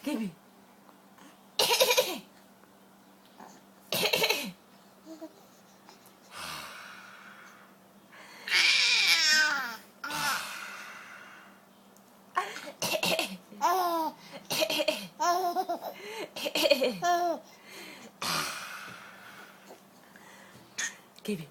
Gabby. Gabby.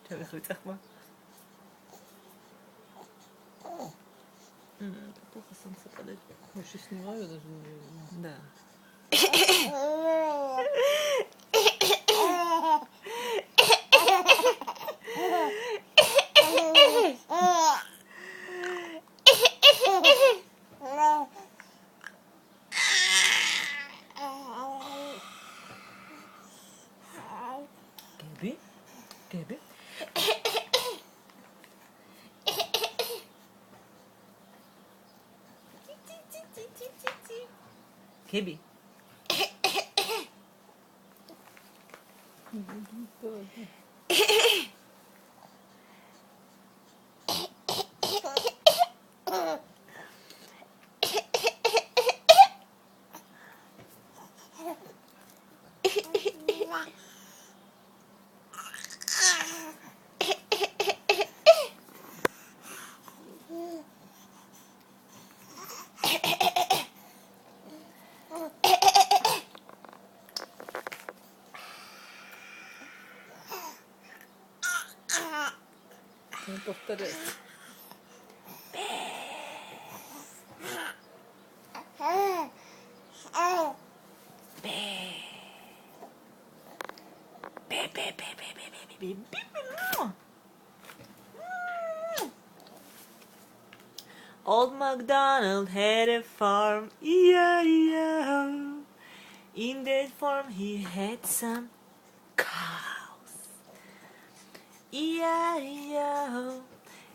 Czekaj, słychać ma. Плохо солнце падает. Я еще снимаю даже. Да. Gabby? Gabby? Gabby? Не повторяй. Old MacDonald had a farm, E-I-E-I-O. In that farm he had some cows, E-I-E-I-O.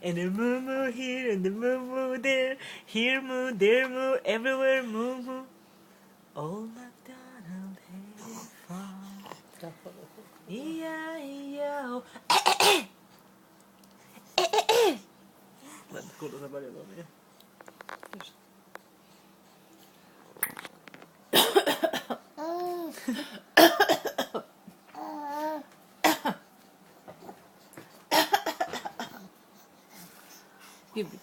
And a moo moo here and a moo moo there, here moo, there moo, everywhere moo moo. Old MacDonald had a farm, E-I-E-I-O. Ладно, скоро заболела у меня. Гиби.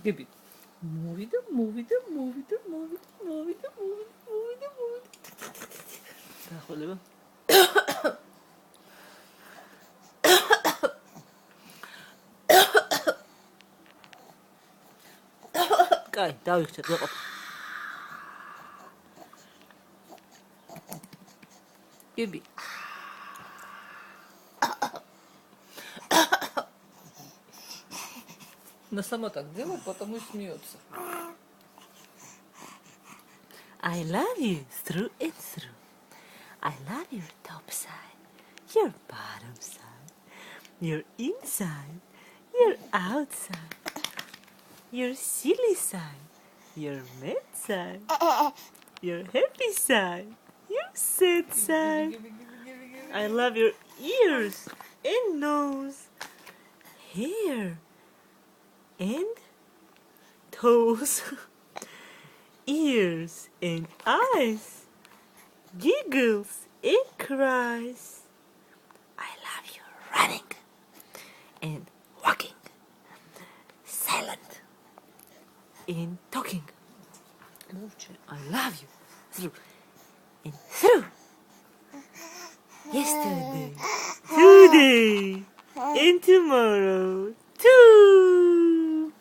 Гиби. Move it, move it, move it, move it, move it, move it, move it, move it. תאכול לבא. די, די קצת, לא. Гиби. Она сама так делает, потому и смеется. I love you through and through. I love your top side, your bottom side, your inside, your outside, your silly side, your mad side, your happy side, your sad side. I love your ears and nose, hair and toes, ears and eyes, giggles and cries. I love you running and walking in talking. Mówcie. I love you. Through. And through. Yesterday. Today. And tomorrow. Too.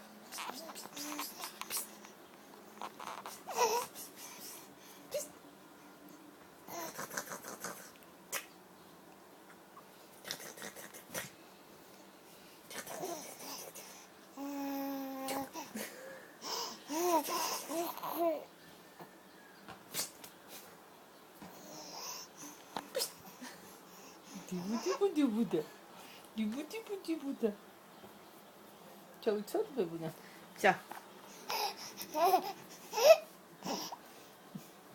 디부디부디부다. 디부디부디부다. 저기 쳐다보냐. 자.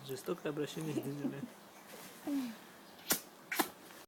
Жестоко обращение с деньгами.